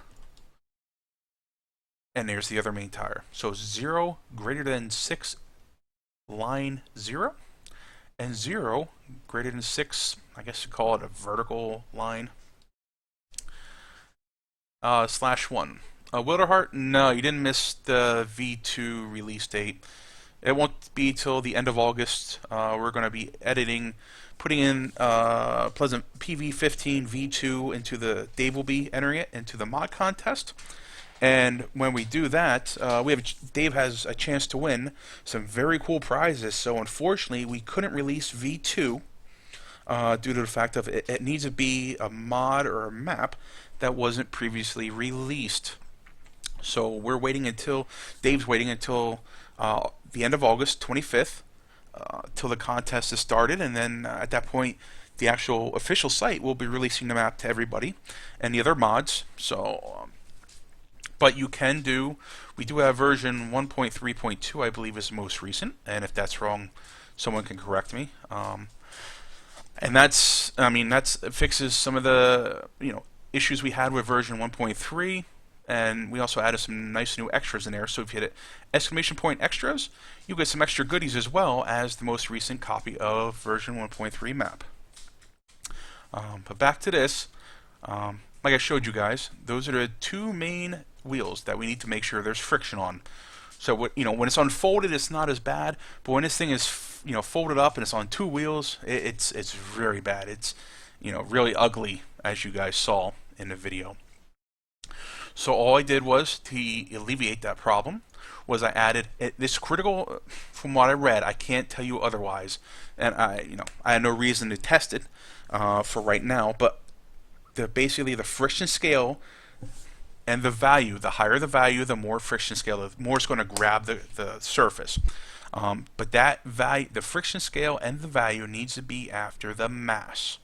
And there's the other main tire. So 0 greater than 6 line 0, and 0 greater than 6, I guess you call it a vertical line, /1. Wilderhart, no, you didn't miss the V2 release date. It won't be till the end of August. We're going to be putting in Pleasant PV15 V2 into the Dave will be entering it into the mod contest. And when we do that, Dave has a chance to win some very cool prizes. So unfortunately, we couldn't release V2 due to the fact of it needs to be a mod or a map that wasn't previously released. So we're waiting until Dave's waiting until the end of August 25th till the contest is started, and then at that point the actual official site will be releasing the map to everybody and the other mods. So but you can we do have version 1.3.2, I believe, is the most recent, and if that's wrong, someone can correct me. And that's fixes some of the issues we had with version 1.3, and we also added some nice new extras in there. So if you hit exclamation point extras, you get some extra goodies as well as the most recent copy of version 1.3 map. But back to this, like I showed you guys, those are the two main wheels that we need to make sure there's friction on. So when it's unfolded, it's not as bad, but when this thing is folded up and it's on two wheels, it's very bad. It's really ugly, as you guys saw in the video. So all I did was to alleviate that problem was I added this critical. From what I read, I can't tell you otherwise, and I had no reason to test it for right now. But basically the friction scale and the value, the higher the value, the more friction scale, the more it's going to grab the surface. But that value, the friction scale and the value needs to be after the mass.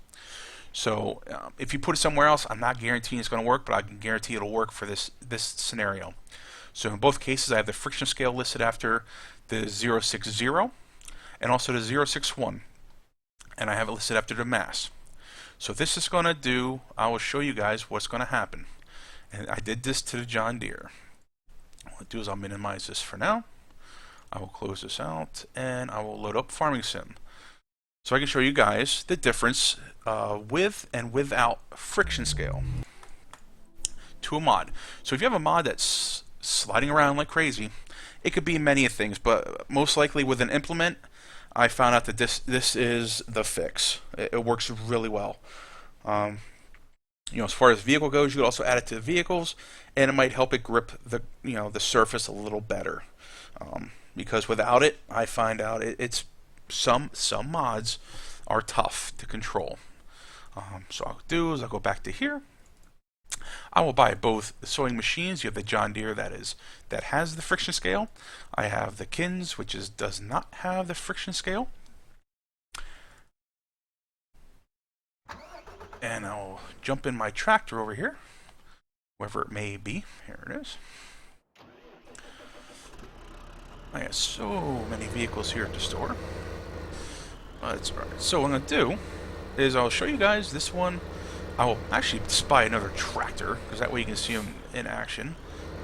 So if you put it somewhere else, I'm not guaranteeing it's going to work, but I can guarantee it'll work for this scenario. So in both cases, I have the friction scale listed after the 060 and also the 061, and I have it listed after the mass. So this is going to do, I will show you guys what's going to happen. And I did this to the John Deere. What I'll do is I'll minimize this for now. I will close this out, and I will load up Farming Sim. So I can show you guys the difference with and without friction scale to a mod. So if you have a mod that's sliding around like crazy, it could be many things, but most likely with an implement, I found out that this is the fix. It works really well. As far as vehicle goes, you could also add it to the vehicles, and it might help it grip the surface a little better. Because without it, I find out it's some mods are tough to control. So what I'll do is I'll go back to here, I will buy both the sewing machines. You have the John Deere that has the friction scale. I have the Kins, which does not have the friction scale. And I'll jump in my tractor over here, wherever it may be. Here it is. I have so many vehicles here at the store. That's alright. So what I'm going to do is I'll show you guys this one. I will actually spy another tractor, because that way you can see them in action.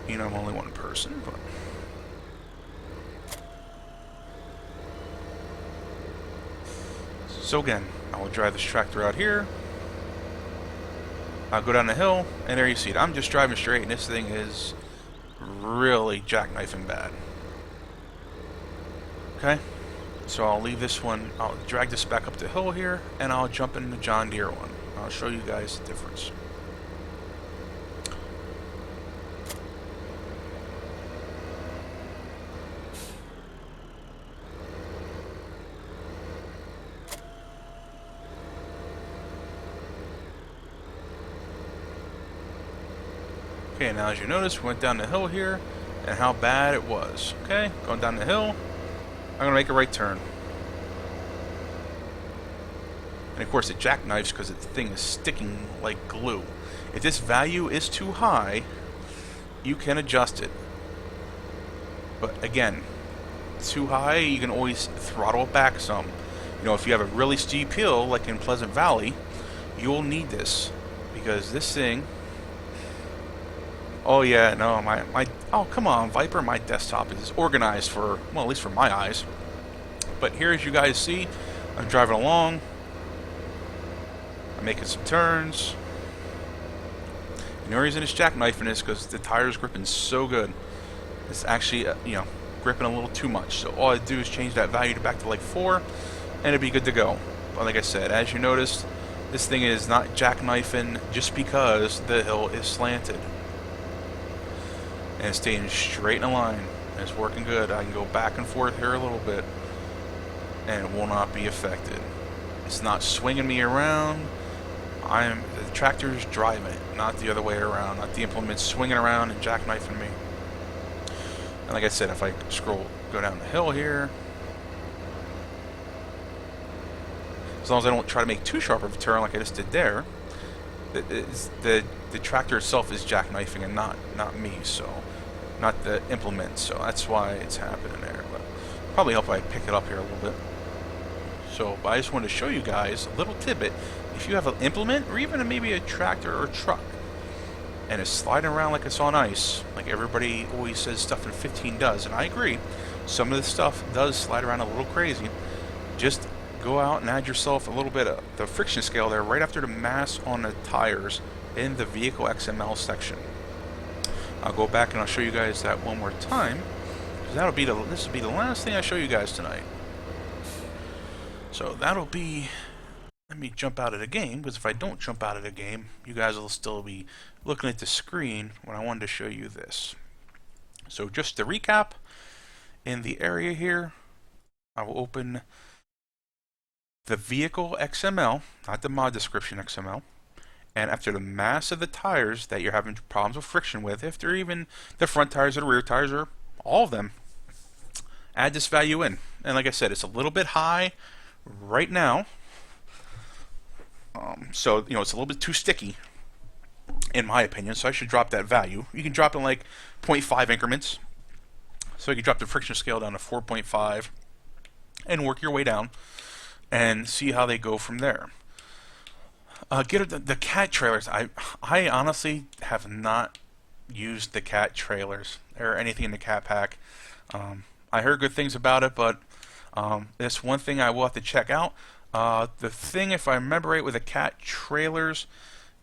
You know, I'm only one person, but... So again, I will drive this tractor out here. I'll go down the hill, and there you see it. I'm just driving straight, and this thing is really jackknifing bad. Okay? So I'll leave this one, I'll drag this back up the hill here, and I'll jump in the John Deere one. I'll show you guys the difference. Okay, now as you notice, we went down the hill here, and how bad it was. Okay, going down the hill, I'm going to make a right turn. And of course it jackknifes because the thing is sticking like glue. If this value is too high, you can adjust it. But again, too high, you can always throttle it back some. You know, if you have a really steep hill, like in Pleasant Valley, you'll need this. Because this thing... Oh yeah, no, oh come on, Viper, my desktop is organized for, well, at least for my eyes. But here, as you guys see, I'm driving along, I'm making some turns, and the reason it's jackknifing is because the tire's gripping so good. It's actually, you know, gripping a little too much. So all I do is change that value to back to like 4, and it'll be good to go. But like I said, as you noticed, this thing is not jackknifing just because the hill is slanted. And it's staying straight in a line. And it's working good. I can go back and forth here a little bit, and it will not be affected. It's not swinging me around. The tractor's driving it, not the other way around. Not the implement swinging around and jackknifing me. And like I said, if I go down the hill here, as long as I don't try to make too sharp of a turn like I just did there, the tractor itself is jackknifing and not me, so not the implement, so that's why it's happening there. But probably help if I pick it up here a little bit. So, but I just wanted to show you guys a little tidbit. If you have an implement, or even maybe a tractor or a truck, and it's sliding around like it's on ice, like everybody always says stuff in 15 does, and I agree, some of the stuff does slide around a little crazy, just go out and add yourself a little bit of the friction scale there right after the mass on the tires in the vehicle XML section. I'll go back and I'll show you guys that one more time, because this will be the last thing I show you guys tonight. So that'll be, let me jump out of the game, because if I don't jump out of the game, you guys will still be looking at the screen when I wanted to show you this. So just to recap, in the area here, I will open the vehicle XML, not the mod description XML, and after the mass of the tires that you're having problems with friction with, if they're even the front tires or the rear tires or all of them, add this value in. And like I said, it's a little bit high right now, so you know it's a little bit too sticky in my opinion, so I should drop that value. You can drop it in like 0.5 increments, so you can drop the friction scale down to 4.5 and work your way down and see how they go from there. Get the cat trailers. I honestly have not used the cat trailers or anything in the cat pack. I heard good things about it, but that's one thing I will have to check out. The thing, if I remember right, with the cat trailers,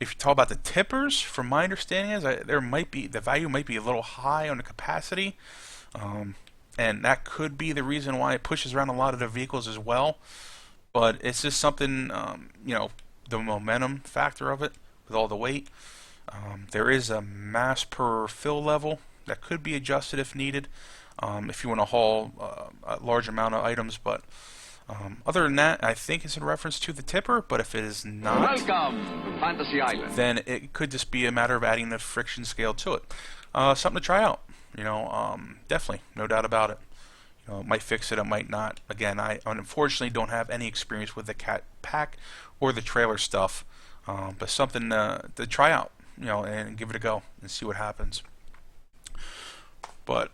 if you talk about the tippers, from my understanding is the value might be a little high on the capacity, and that could be the reason why it pushes around a lot of the vehicles as well. But it's just something, you know, the momentum factor of it with all the weight. There is a mass per fill level that could be adjusted if needed, if you want to haul a large amount of items. But Other than that, I think it's in reference to the tipper, but if it is not, Welcome to Fantasy Island. then it could just be a matter of adding the friction scale to it. Something to try out, definitely, no doubt about it. It might fix it, it might not. Again, I unfortunately don't have any experience with the cat pack or the trailer stuff, but something to try out, and give it a go and see what happens. But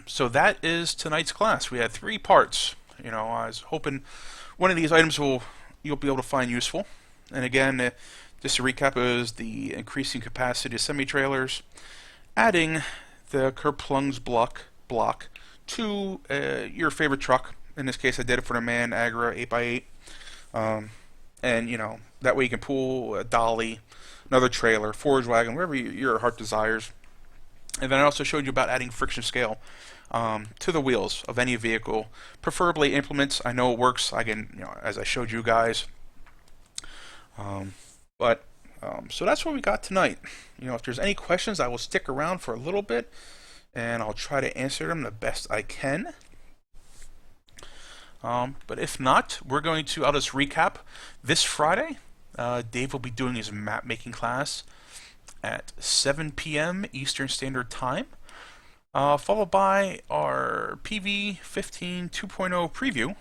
so that is tonight's class. We had 3 parts. I was hoping one of these items you'll be able to find useful. And again, just to recap, it was the increasing capacity of semi-trailers, adding the Kerplungs block to your favorite truck. In this case, I did it for the MAN Agra 8x8. And, that way you can pull a dolly, another trailer, forage wagon, whatever your heart desires. And then I also showed you about adding friction scale to the wheels of any vehicle, preferably implements. I know it works. I can, as I showed you guys. So that's what we got tonight. If there's any questions, I will stick around for a little bit, and I'll try to answer them the best I can. But if not, I'll just recap. This Friday, Dave will be doing his map making class at 7 p.m. Eastern Standard Time, followed by our PV15 2.0 preview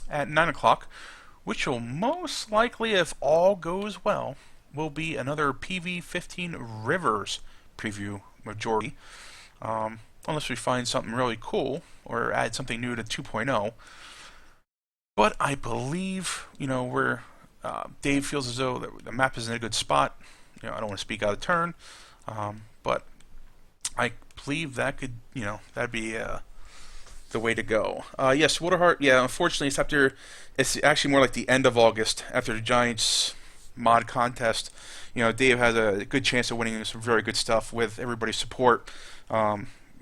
at 9 o'clock, which will most likely, if all goes well, will be another PV15 Rivers preview majority, unless we find something really cool or add something new to 2.0. But I believe, Dave feels as though the map is in a good spot. I don't want to speak out of turn, but I believe that could, that'd be the way to go. Yes, Waterheart. Yeah, unfortunately, it's actually more like the end of August after the Giants mod contest. Dave has a good chance of winning some very good stuff with everybody's support.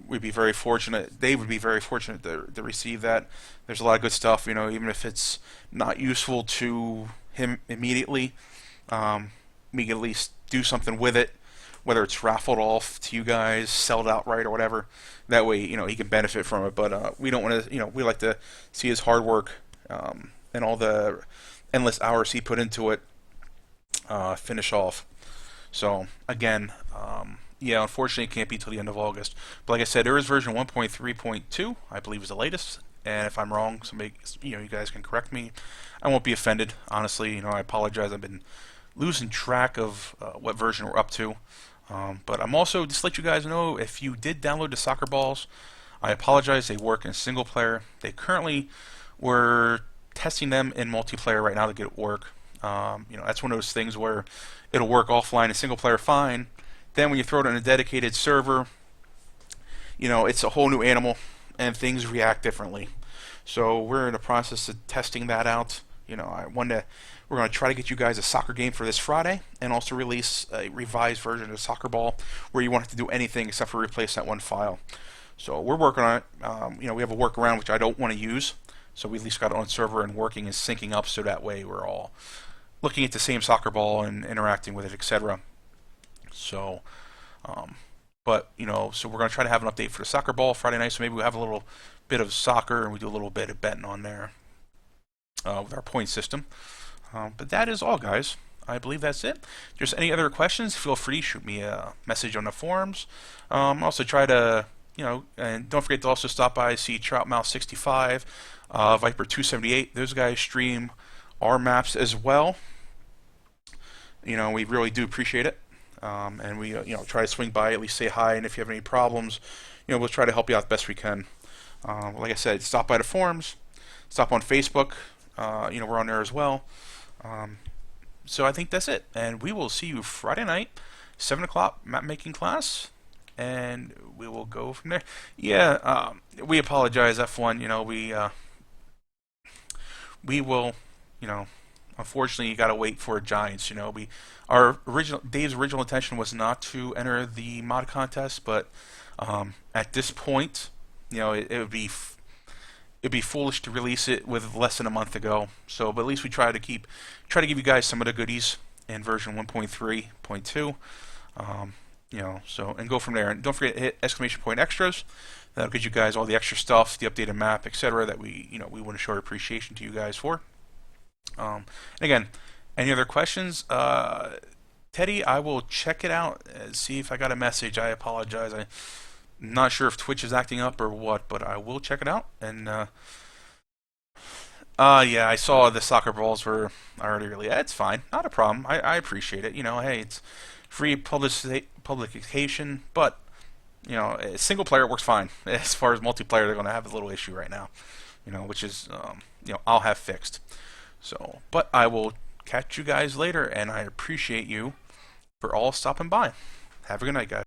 We'd be very fortunate. Dave would be very fortunate to receive that. There's a lot of good stuff. Even if it's not useful to him immediately, we can at least do something with it, whether it's raffled off to you guys, sell it outright, or whatever. That way, he can benefit from it. But we don't want to, we like to see his hard work and all the endless hours he put into it finish off. So again, unfortunately, it can't be till the end of August. But like I said, there is version 1.3.2, I believe, is the latest. And if I'm wrong, somebody, you guys can correct me. I won't be offended, honestly. I apologize. I've been losing track of what version we're up to. But I'm also, just to let you guys know, if you did download the soccer balls, I apologize. They work in single player. We're testing them in multiplayer right now to get it work. That's one of those things where it'll work offline in single player fine. Then when you throw it on a dedicated server, it's a whole new animal, and things react differently. So we're in the process of testing that out. We're going to try to get you guys a soccer game for this Friday, and also release a revised version of Soccer Ball where you won't have to do anything except for replace that one file. So we're working on it. We have a workaround which I don't want to use, so we at least got it on server and working and syncing up, so that way we're all looking at the same soccer ball and interacting with it, etc. So, so we're going to try to have an update for the soccer ball Friday night, so maybe we'll have a little bit of soccer and we do a little bit of betting on there with our point system. But that is all, guys. I believe that's it. If there's any other questions, feel free to shoot me a message on the forums. Also try to, and don't forget to also stop by, see Troutmouth65, Viper278. Those guys stream our maps as well. We really do appreciate it. And we, try to swing by, at least say hi, and if you have any problems, we'll try to help you out the best we can. Like I said, stop by the forums, stop on Facebook. We're on there as well. So I think that's it, and we will see you Friday night, 7 o'clock map making class, and we will go from there. Yeah, we apologize, F1. We will, unfortunately, you got to wait for Giants. Dave's original intention was not to enter the mod contest, but at this point, it'd be foolish to release it with less than a month ago. So, but at least we try to give you guys some of the goodies in version 1.3.2. So, and go from there. And don't forget to hit exclamation point extras. That'll get you guys all the extra stuff, the updated map, etc. that we want to show our appreciation to you guys for. And again, any other questions? Teddy, I will check it out and see if I got a message. I apologize. I'm not sure if Twitch is acting up or what, but I will check it out. And yeah, I saw the soccer balls were already really. It's fine, not a problem. I appreciate it. Hey, it's free publication, but single player works fine. As far as multiplayer, they're going to have a little issue right now. Which is I'll have fixed. So, but I will catch you guys later, and I appreciate you for all stopping by. Have a good night, guys.